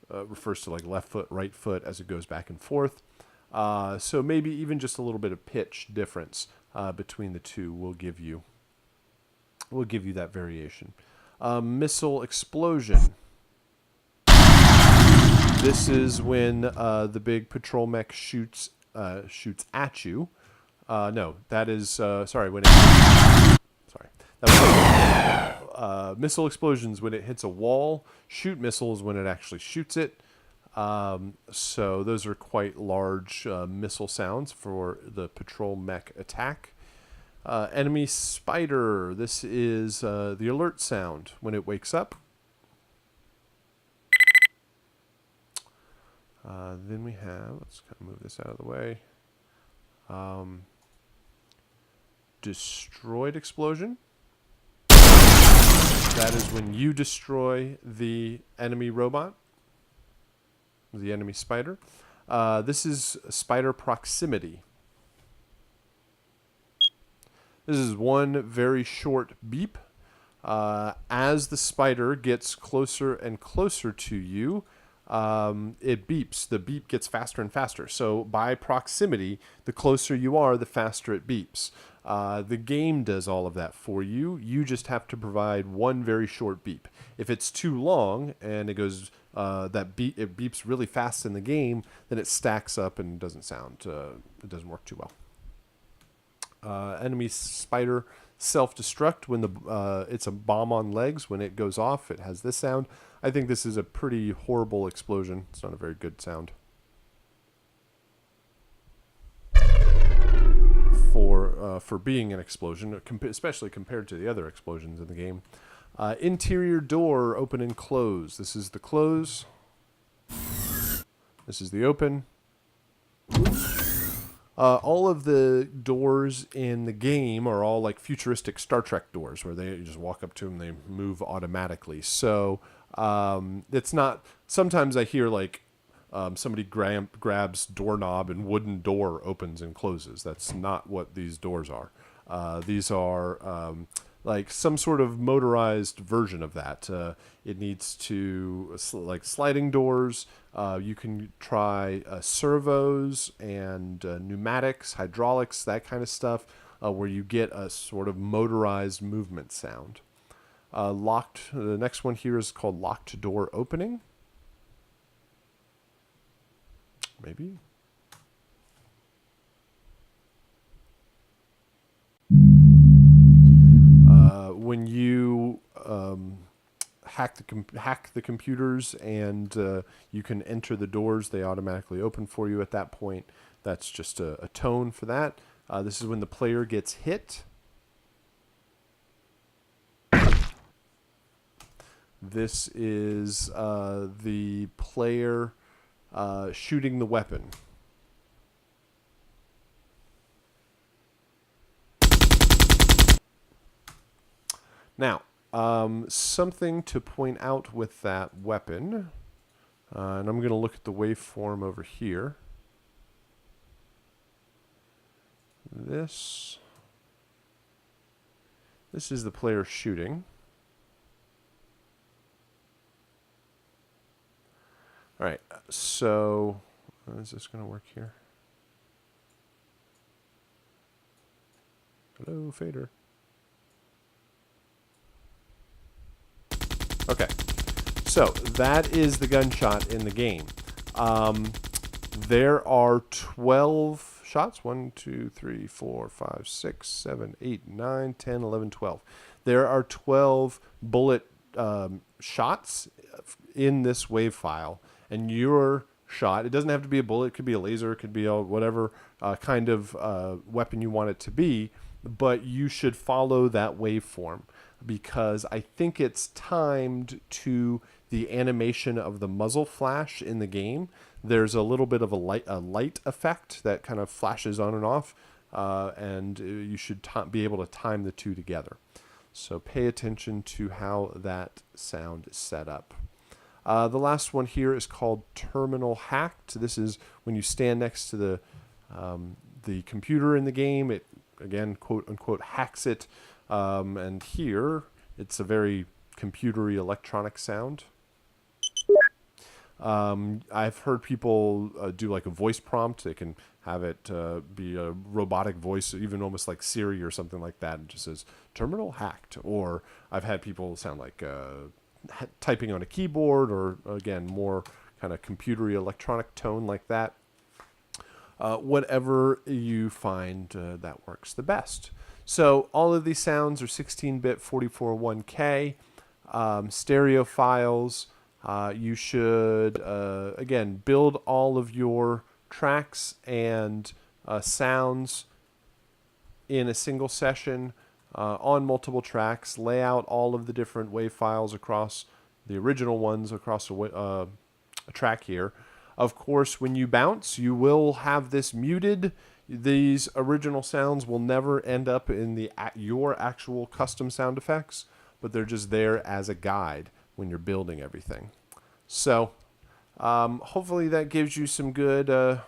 refers to like left foot, right foot as it goes back and forth. So maybe even just a little bit of pitch difference between the two will give you that variation. Missile explosion. This is when the big patrol mech shoots at you. No, that is sorry. When it sorry, that was missile explosions when it hits a wall. Shoot missiles when it actually shoots it. So those are quite large missile sounds for the patrol mech attack. Enemy spider. This is the alert sound when it wakes up. Then we have, let's kind of move this out of the way. Destroyed explosion. That is when you destroy the enemy robot, the enemy spider. This is spider proximity. This is one very short beep. As the spider gets closer and closer to you, it beeps. The beep gets faster and faster. So by proximity, the closer you are, the faster it beeps. The game does all of that for you. You just have to provide one very short beep. If it's too long and it goes it beeps really fast in the game, then it stacks up and doesn't sound. It doesn't work too well. Enemy spider self-destruct when it's a bomb on legs. When it goes off, it has this sound. I think this is a pretty horrible explosion. It's not a very good sound for being an explosion, especially compared to the other explosions in the game. Interior door open and close. This is the close. This is the open. All of the doors in the game are all like futuristic Star Trek doors where they just walk up to them, they move automatically. So it's not, sometimes I hear like somebody grabs doorknob and wooden door opens and closes. That's not what these doors are. These are like some sort of motorized version of that. It needs to, like sliding doors. You can try servos and pneumatics, hydraulics, that kind of stuff, where you get a sort of motorized movement sound. Locked. The next one here is called locked door opening. Maybe. When you hack the computers and you can enter the doors, they automatically open for you at that point. That's just a tone for that. This is when the player gets hit. This is the player shooting the weapon. Now, something to point out with that weapon, and I'm going to look at the waveform over here. This is the player shooting. All right, so is this going to work here? Hello, fader. Okay, so that is the gunshot in the game. There are 12 shots. 1, 2, 3, 4, 5, 6, 7, 8, 9, 10, 11, 12. There are 12 bullet shots in this wave file, and your shot, it doesn't have to be a bullet, it could be a laser, it could be a whatever kind of weapon you want it to be, but you should follow that waveform, because I think it's timed to the animation of the muzzle flash in the game. There's a little bit of a light effect that kind of flashes on and off, and you should be able to time the two together. So pay attention to how that sound is set up. The last one here is called terminal hacked. This is when you stand next to the computer in the game. It, again, quote unquote, hacks it. And here, it's a very computery electronic sound. I've heard people do like a voice prompt. They can have it be a robotic voice, even almost like Siri or something like that. It just says terminal hacked. Or I've had people sound like typing on a keyboard, or again, more kind of computery electronic tone like that. Whatever you find that works the best. So all of these sounds are 16-bit 441K stereo files. You should, again, build all of your tracks and sounds in a single session on multiple tracks. Lay out all of the different wave files across the original ones across a track here. Of course, when you bounce, you will have this muted. These original sounds will never end up in your actual custom sound effects, but they're just there as a guide when you're building everything. So hopefully that gives you some good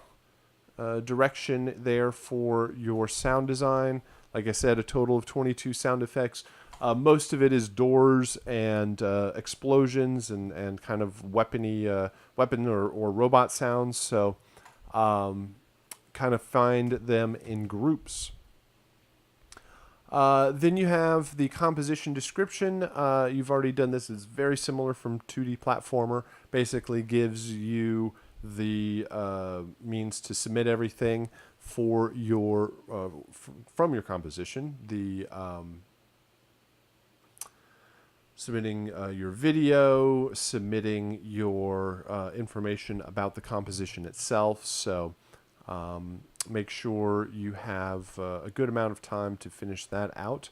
direction there for your sound design. Like I said, a total of 22 sound effects. Most of it is doors and explosions and kind of weapon or robot sounds. So kind of find them in groups. Then you have the composition description. You've already done this. It's very similar from 2D platformer. Basically gives you the means to submit everything for your from your composition. The submitting your video, submitting your information about the composition itself. So make sure you have a good amount of time to finish that out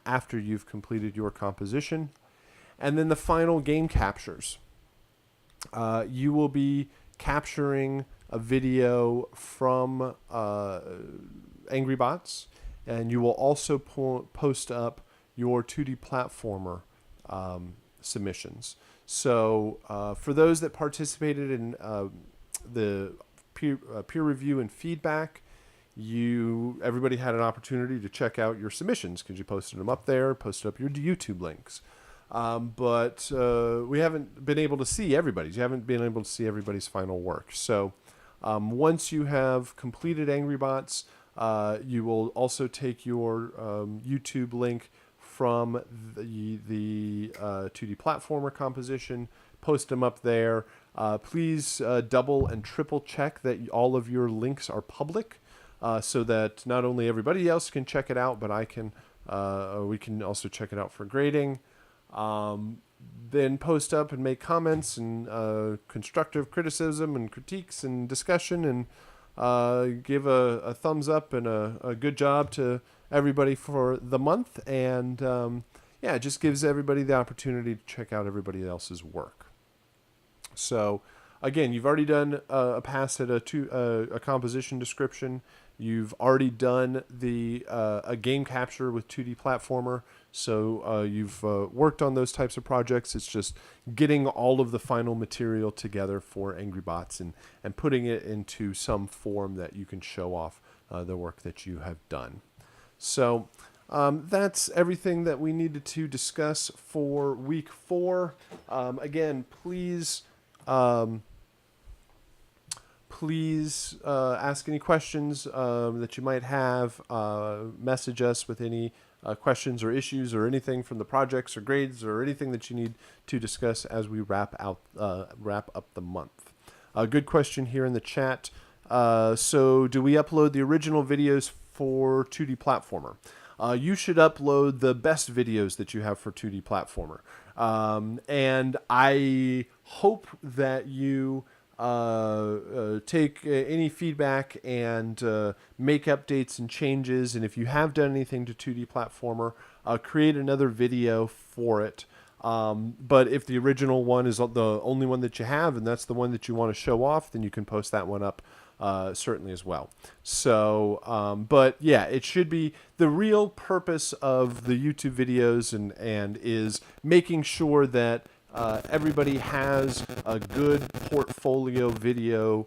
after you've completed your composition. And then the final game captures. You will be capturing a video from Angry Bots, and you will also post up your 2D platformer submissions. So for those that participated in the peer review and feedback, everybody had an opportunity to check out your submissions because you posted them up there, posted up your YouTube links. But we haven't been able to see everybody's. You haven't been able to see everybody's final work. So once you have completed Angry Bots, you will also take your YouTube link from the 2D platformer composition, post them up there. Please double and triple check that all of your links are public, so that not only everybody else can check it out, but we can also check it out for grading. Then post up and make comments and constructive criticism and critiques and discussion, and give a thumbs up and a good job to everybody for the month. And yeah, it just gives everybody the opportunity to check out everybody else's work. So again, you've already done a pass at a composition description. You've already done a game capture with 2D platformer. So you've worked on those types of projects. It's just getting all of the final material together for Angry Bots and putting it into some form that you can show off the work that you have done. So that's everything that we needed to discuss for week 4. Again, please ask any questions that you might have. Message us with any questions or issues or anything from the projects or grades or anything that you need to discuss as we wrap up the month. A good question here in the chat. So do we upload the original videos for 2D platformer? You should upload the best videos that you have for 2D platformer. And I hope that you take any feedback and make updates and changes. And if you have done anything to 2D platformer, create another video for it. But if the original one is the only one that you have and that's the one that you want to show off, then you can post that one up certainly as well. So, but yeah, it should be the real purpose of the YouTube videos and is making sure that everybody has a good portfolio video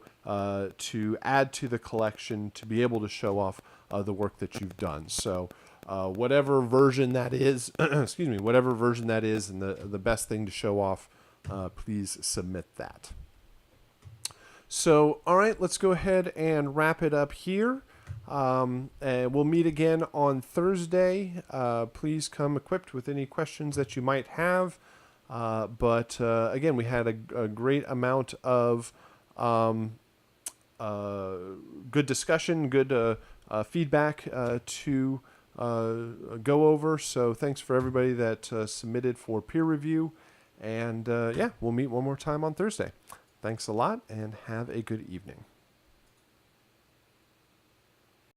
to add to the collection to be able to show off the work that you've done. So whatever version that is, excuse me, whatever version that is and the best thing to show off, please submit that. So, all right, let's go ahead and wrap it up here. And we'll meet again on Thursday. Please come equipped with any questions that you might have. But again, we had a great amount of good discussion, good feedback to go over. So thanks for everybody that submitted for peer review. And yeah, we'll meet one more time on Thursday. Thanks a lot and have a good evening.